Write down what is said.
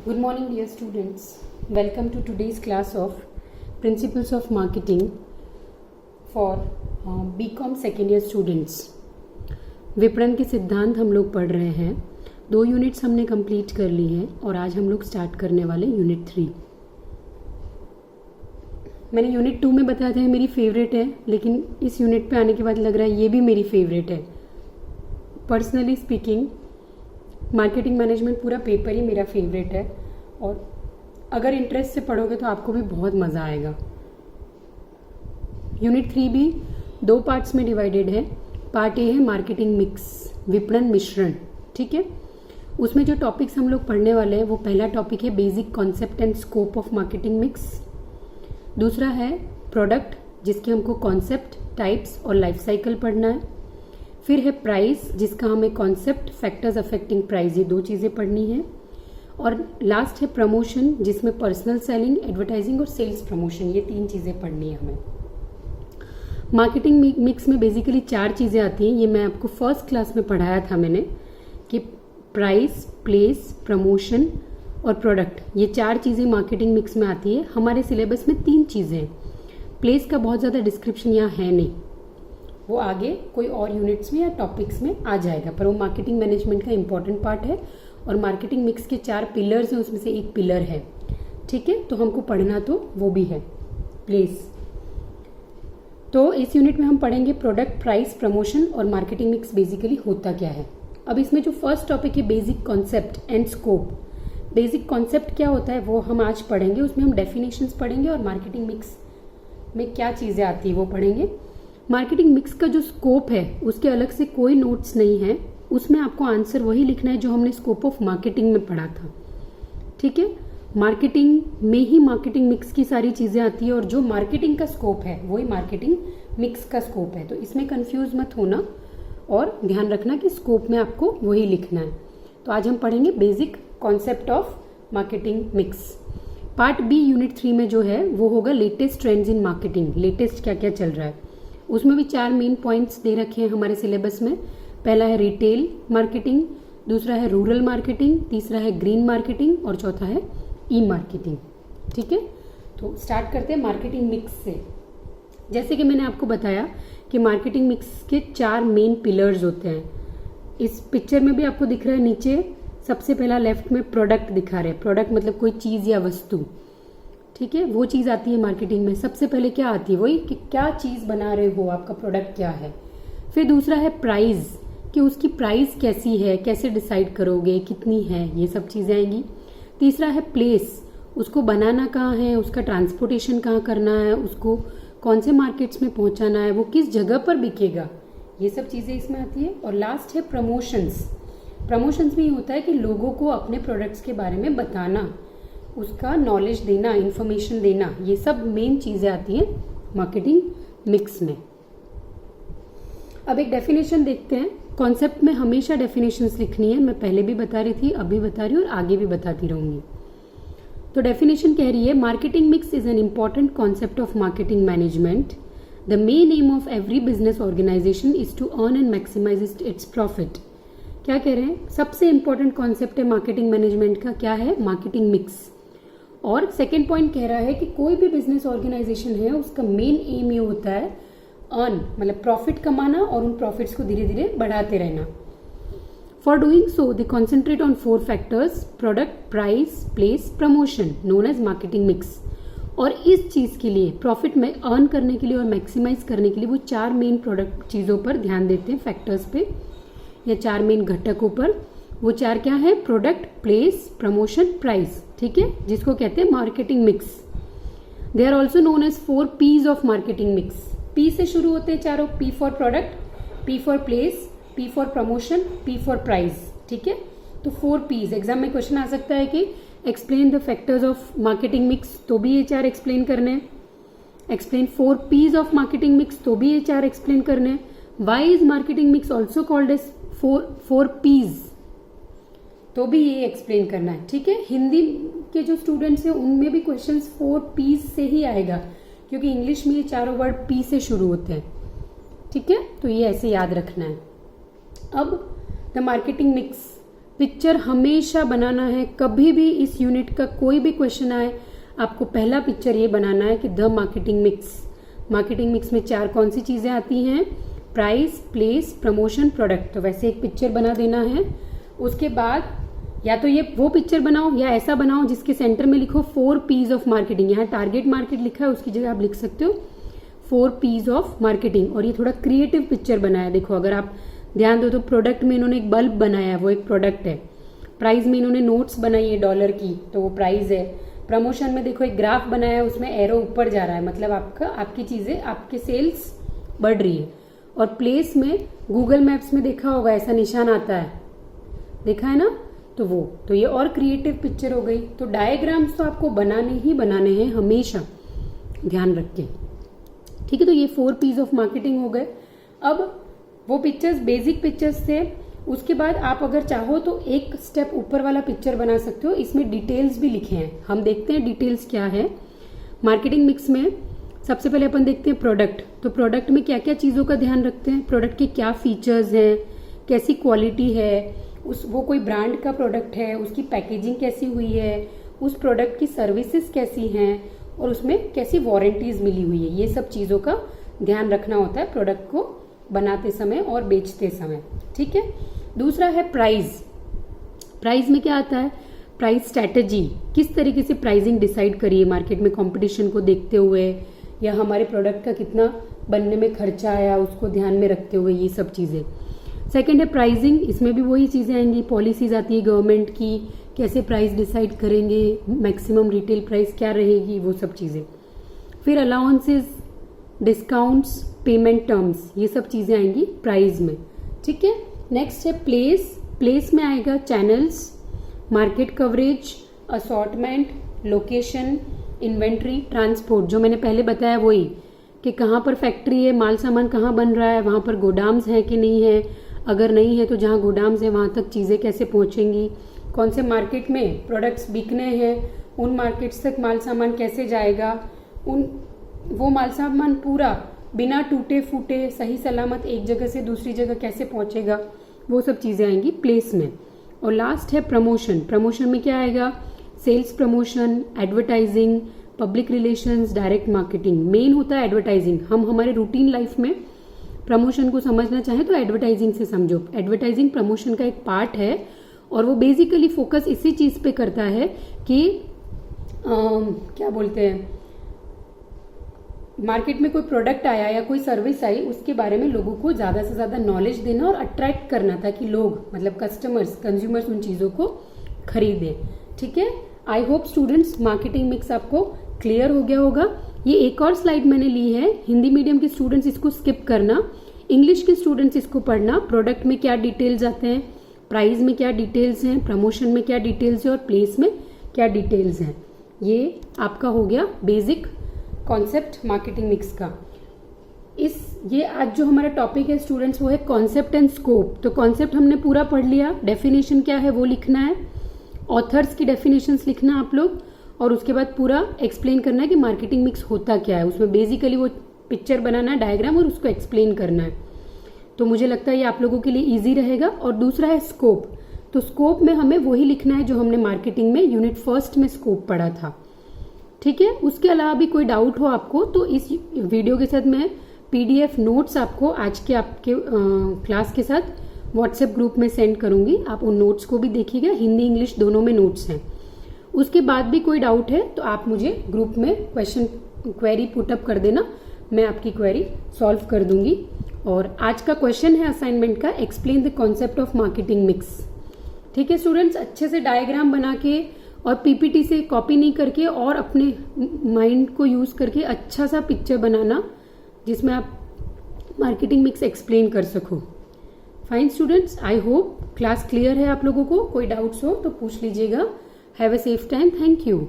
Good morning, dear students. Welcome to today's class of Principles of Marketing for BCom second year students. विपणन के सिद्धांत हम लोग पढ़ रहे हैं. 2 यूनिट्स हमने कंप्लीट कर ली हैं और आज हम लोग स्टार्ट करने वाले यूनिट 3. मैंने यूनिट 2 में बताया था मेरी फेवरेट है, लेकिन इस यूनिट पे आने के बाद लग रहा है ये भी मेरी फेवरेट है. पर्सनली स्पीकिंग मार्केटिंग मैनेजमेंट पूरा पेपर ही मेरा फेवरेट है और अगर इंटरेस्ट से पढ़ोगे तो आपको भी बहुत मज़ा आएगा. यूनिट 3 भी 2 पार्ट्स में डिवाइडेड है. पार्ट ए है मार्केटिंग मिक्स, विपणन मिश्रण. ठीक है, उसमें जो टॉपिक्स हम लोग पढ़ने वाले हैं वो पहला टॉपिक है basic concept and scope of marketing mix. दूसरा है प्रोडक्ट, जिसके हमको कॉन्सेप्ट, टाइप्स और लाइफ साइकिल पढ़ना है. फिर है प्राइस, जिसका हमें कॉन्सेप्ट, फैक्टर्स अफेक्टिंग प्राइस, ये 2 चीज़ें पढ़नी है. और लास्ट है प्रमोशन, जिसमें पर्सनल सेलिंग, एडवर्टाइजिंग और सेल्स प्रमोशन, ये 3 चीज़ें पढ़नी है हमें. मार्केटिंग मिक्स में बेसिकली 4 चीज़ें आती हैं. ये मैं आपको फर्स्ट क्लास में पढ़ाया था मैंने कि प्राइस, प्लेस, प्रमोशन और प्रोडक्ट, ये 4 चीज़ें मार्केटिंग मिक्स में आती है. हमारे सिलेबस में 3 चीज़ें हैं. प्लेस का बहुत ज़्यादा डिस्क्रिप्शन यहाँ है नहीं, वो आगे कोई और यूनिट्स में या टॉपिक्स में आ जाएगा, पर वो मार्केटिंग मैनेजमेंट का इंपॉर्टेंट पार्ट है और मार्केटिंग मिक्स के 4 पिलर्स हैं, उसमें से एक पिलर है. ठीक है, तो हमको पढ़ना तो वो भी है प्लेस. तो इस यूनिट में हम पढ़ेंगे प्रोडक्ट, प्राइस, प्रमोशन और मार्केटिंग मिक्स बेसिकली होता क्या है. अब इसमें जो फर्स्ट टॉपिक है basic concept and scope. Basic concept क्या होता है वो हम आज पढ़ेंगे. उसमें हम डेफिनेशंस पढ़ेंगे और मार्केटिंग मिक्स में क्या चीज़ें आती है वो पढ़ेंगे. मार्केटिंग मिक्स का जो स्कोप है उसके अलग से कोई नोट्स नहीं है, उसमें आपको आंसर वही लिखना है जो हमने स्कोप ऑफ मार्केटिंग में पढ़ा था. ठीक है, मार्केटिंग में ही मार्केटिंग मिक्स की सारी चीज़ें आती है और जो मार्केटिंग का स्कोप है वही मार्केटिंग मिक्स का स्कोप है. तो इसमें कंफ्यूज मत होना और ध्यान रखना कि स्कोप में आपको वही लिखना है. तो आज हम पढ़ेंगे basic concept of marketing mix. Part B unit 3 में जो है वो होगा latest trends in marketing. Latest क्या क्या चल रहा है, उसमें भी 4 मेन पॉइंट्स दे रखे हैं हमारे सिलेबस में. पहला है रिटेल मार्केटिंग, दूसरा है रूरल मार्केटिंग, तीसरा है ग्रीन मार्केटिंग और चौथा है ई मार्केटिंग. ठीक है, तो स्टार्ट करते हैं मार्केटिंग मिक्स से. जैसे कि मैंने आपको बताया कि मार्केटिंग मिक्स के 4 मेन पिलर्स होते हैं. इस पिक्चर में भी आपको दिख रहा है नीचे सबसे पहला लेफ्ट में प्रोडक्ट दिखा रहे हैं. प्रोडक्ट मतलब कोई चीज़ या वस्तु. ठीक है, वो चीज़ आती है मार्केटिंग में. सबसे पहले क्या आती है, वही कि क्या चीज़ बना रहे हो, आपका प्रोडक्ट क्या है. फिर दूसरा है प्राइस, कि उसकी प्राइस कैसी है, कैसे डिसाइड करोगे, कितनी है, ये सब चीज़ें आएंगी. तीसरा है प्लेस, उसको बनाना कहाँ है, उसका ट्रांसपोर्टेशन कहाँ करना है, उसको कौन से मार्केट्स में पहुँचाना है, वो किस जगह पर बिकेगा, ये सब चीज़ें इसमें आती है. और लास्ट है प्रमोशंस. प्रमोशंस में ये होता है कि लोगों को अपने प्रोडक्ट्स के बारे में बताना, उसका नॉलेज देना, इन्फॉर्मेशन देना, ये सब मेन चीज़ें आती हैं मार्केटिंग मिक्स में. अब एक डेफिनेशन देखते हैं. कॉन्सेप्ट में हमेशा डेफिनेशंस लिखनी है, मैं पहले भी बता रही थी, अभी बता रही हूँ और आगे भी बताती रहूँगी. तो डेफिनेशन कह रही है marketing mix is an important concept of marketing management. The main aim of every business organisation is to earn and maximise its profit. क्या कह रहे हैं, सबसे इंपॉर्टेंट कॉन्सेप्ट है मार्केटिंग मैनेजमेंट का क्या है, मार्केटिंग मिक्स. और सेकेंड पॉइंट कह रहा है कि कोई भी बिजनेस ऑर्गेनाइजेशन है उसका मेन एम ये होता है अर्न मतलब प्रॉफिट कमाना और उन प्रॉफिट्स को धीरे धीरे बढ़ाते रहना. For doing so they concentrate on 4 factors: product, price, place, promotion, known as marketing mix. और इस चीज़ के लिए प्रॉफिट में अर्न करने के लिए और मैक्सिमाइज करने के लिए वो 4 मेन प्रोडक्ट चीज़ों पर ध्यान देते हैं, फैक्टर्स पे या 4 मेन घटकों पर. वो 4 क्या है, प्रोडक्ट, प्लेस, प्रमोशन, प्राइस. ठीक है, जिसको कहते हैं marketing mix. They are also known as 4 P's of marketing mix. P से शुरू होते हैं चारों. P for product, P for place, P for promotion, P for price. ठीक है, तो 4 P's. एग्जाम में क्वेश्चन आ सकता है कि explain the factors of marketing mix, तो भी ये 4 एक्सप्लेन करने हैं. Explain 4 P's of marketing mix, तो भी ये 4 एक्सप्लेन करने हैं. Why is marketing mix also called as 4 P's, तो भी ये एक्सप्लेन करना है. ठीक है, हिंदी के जो स्टूडेंट्स हैं उनमें भी क्वेश्चंस 4 P's से ही आएगा, क्योंकि इंग्लिश में ये चारों वर्ड P से शुरू होते हैं. ठीक है, तो ये ऐसे याद रखना है. अब द मार्केटिंग मिक्स पिक्चर हमेशा बनाना है। कभी भी इस यूनिट का कोई भी क्वेश्चन आए, आपको पहला पिक्चर ये बनाना है कि the marketing mix. Marketing mix में 4 कौन सी चीजें आती हैं? Price, place, promotion, product. तो वैसे एक पिक्चर बना देना है। उसके बाद या तो ये वो पिक्चर बनाओ या ऐसा बनाओ जिसके सेंटर में लिखो 4 P's ऑफ मार्केटिंग। यहाँ टारगेट मार्केट लिखा है, उसकी जगह आप लिख सकते हो 4 P's ऑफ मार्केटिंग। और ये थोड़ा क्रिएटिव पिक्चर बनाया। देखो अगर आप ध्यान दो तो प्रोडक्ट में इन्होंने एक बल्ब बनाया है, वो एक प्रोडक्ट है। प्राइस में इन्होंने नोट्स बनाई है डॉलर की, तो वो प्राइस है। प्रमोशन में देखो एक ग्राफ बनाया है, उसमें एरो ऊपर जा रहा है, मतलब आपकी चीजें, आपके सेल्स बढ़ रही है। और प्लेस में गूगल मैप्स में देखा होगा ऐसा निशान आता है, देखा है ना, तो ये और क्रिएटिव पिक्चर हो गई। तो डायग्राम्स तो आपको बनाने ही बनाने हैं हमेशा, ध्यान रख के, ठीक है। तो ये 4 P's ऑफ मार्केटिंग हो गए। अब वो पिक्चर्स बेसिक पिक्चर्स थे। उसके बाद आप अगर चाहो तो एक स्टेप ऊपर वाला पिक्चर बना सकते हो, इसमें डिटेल्स भी लिखे हैं। हम देखते हैं डिटेल्स क्या है। मार्केटिंग मिक्स में सबसे पहले अपन देखते हैं प्रोडक्ट। तो प्रोडक्ट में क्या क्या चीज़ों का ध्यान रखते हैं, प्रोडक्ट के क्या फीचर्स हैं, कैसी क्वालिटी है, वो कोई ब्रांड का प्रोडक्ट है, उसकी पैकेजिंग कैसी हुई है, उस प्रोडक्ट की सर्विसेज कैसी हैं और उसमें कैसी वारंटीज मिली हुई है। ये सब चीज़ों का ध्यान रखना होता है प्रोडक्ट को बनाते समय और बेचते समय, ठीक है। दूसरा है प्राइस। प्राइस में क्या आता है? प्राइस स्ट्रैटेजी, किस तरीके से प्राइसिंग डिसाइड करिए मार्केट में कंपटीशन को देखते हुए, या हमारे प्रोडक्ट का कितना बनने में खर्चा आया उसको ध्यान में रखते हुए, ये सब चीज़ें। सेकेंड है प्राइसिंग, इसमें भी वही चीज़ें आएंगी, पॉलिसीज आती है गवर्नमेंट की, कैसे प्राइस डिसाइड करेंगे, मैक्सिमम रिटेल प्राइस क्या रहेगी, वो सब चीज़ें। फिर अलाउंसेस, डिस्काउंट्स, पेमेंट टर्म्स, ये सब चीज़ें आएंगी प्राइस में, ठीक है। नेक्स्ट है प्लेस। प्लेस में आएगा channels, market coverage, assortment, location, inventory, transport, जो मैंने पहले बताया वही, कि कहाँ पर फैक्ट्री है, माल सामान कहाँ बन रहा है, वहाँ पर गोदाम्स हैं कि नहीं है, अगर नहीं है तो जहाँ गोदाम्स है वहाँ तक चीज़ें कैसे पहुँचेंगी, कौन से मार्केट में प्रोडक्ट्स बिकने हैं, उन मार्केट्स तक माल सामान कैसे जाएगा, वो माल सामान पूरा बिना टूटे फूटे सही सलामत एक जगह से दूसरी जगह कैसे पहुँचेगा, वो सब चीज़ें आएंगी प्लेस में। और लास्ट है प्रमोशन। प्रमोशन में क्या आएगा? Sales promotion, advertising, public relations, direct marketing. Main होता है एडवर्टाइजिंग। हम हमारे रूटीन लाइफ में प्रमोशन को समझना चाहें तो एडवर्टाइजिंग से समझो। एडवर्टाइजिंग प्रमोशन का एक पार्ट है और वो बेसिकली फोकस इसी चीज पे करता है कि क्या बोलते हैं, मार्केट में कोई प्रोडक्ट आया या कोई सर्विस आई, उसके बारे में लोगों को ज्यादा से ज्यादा नॉलेज देना और अट्रैक्ट करना ताकि लोग, मतलब कस्टमर्स, कंज्यूमर्स उन चीजों को खरीदें, ठीक है। I hope students marketing mix आपको क्लियर हो गया होगा। ये एक और स्लाइड मैंने ली है, हिंदी मीडियम के स्टूडेंट्स इसको स्किप करना, इंग्लिश के स्टूडेंट्स इसको पढ़ना। प्रोडक्ट में क्या डिटेल्स आते हैं, प्राइस में क्या डिटेल्स हैं, प्रमोशन में क्या डिटेल्स है और प्लेस में क्या डिटेल्स हैं। ये आपका हो गया बेसिक कॉन्सेप्ट मार्केटिंग मिक्स का। ये आज जो हमारा टॉपिक है स्टूडेंट्स वो है कॉन्सेप्ट एंड स्कोप। तो कॉन्सेप्ट हमने पूरा पढ़ लिया, डेफिनेशन क्या है वो लिखना है, ऑथर्स की डेफिनेशंस लिखना आप लोग, और उसके बाद पूरा एक्सप्लेन करना है कि मार्केटिंग मिक्स होता क्या है। उसमें बेसिकली वो पिक्चर बनाना है, डायग्राम, और उसको एक्सप्लेन करना है। तो मुझे लगता है ये आप लोगों के लिए ईजी रहेगा। और दूसरा है स्कोप। तो स्कोप में हमें वही लिखना है जो हमने मार्केटिंग में यूनिट 1 में स्कोप पढ़ा था, ठीक है। उसके अलावा भी कोई डाउट हो आपको तो इस वीडियो के साथ मैं PDF नोट्स आपको आज के आपके क्लास के साथ व्हाट्सएप ग्रुप में सेंड करूंगी। आप उन नोट्स को भी देखिएगा, हिंदी इंग्लिश दोनों में नोट्स हैं। उसके बाद भी कोई डाउट है तो आप मुझे ग्रुप में क्वेरी पुटअप कर देना, मैं आपकी क्वेरी सॉल्व कर दूंगी। और आज का क्वेश्चन है असाइनमेंट का, explain the concept of marketing mix, ठीक है स्टूडेंट्स। अच्छे से डायग्राम बना के और PPT से कॉपी नहीं करके और अपने माइंड को यूज करके अच्छा सा पिक्चर बनाना जिसमें आप मार्केटिंग मिक्स एक्सप्लेन कर सको। Fine students, I hope class clear है आप लोगों को। कोई डाउट्स हो तो पूछ लीजिएगा। Have a safe time, thank you.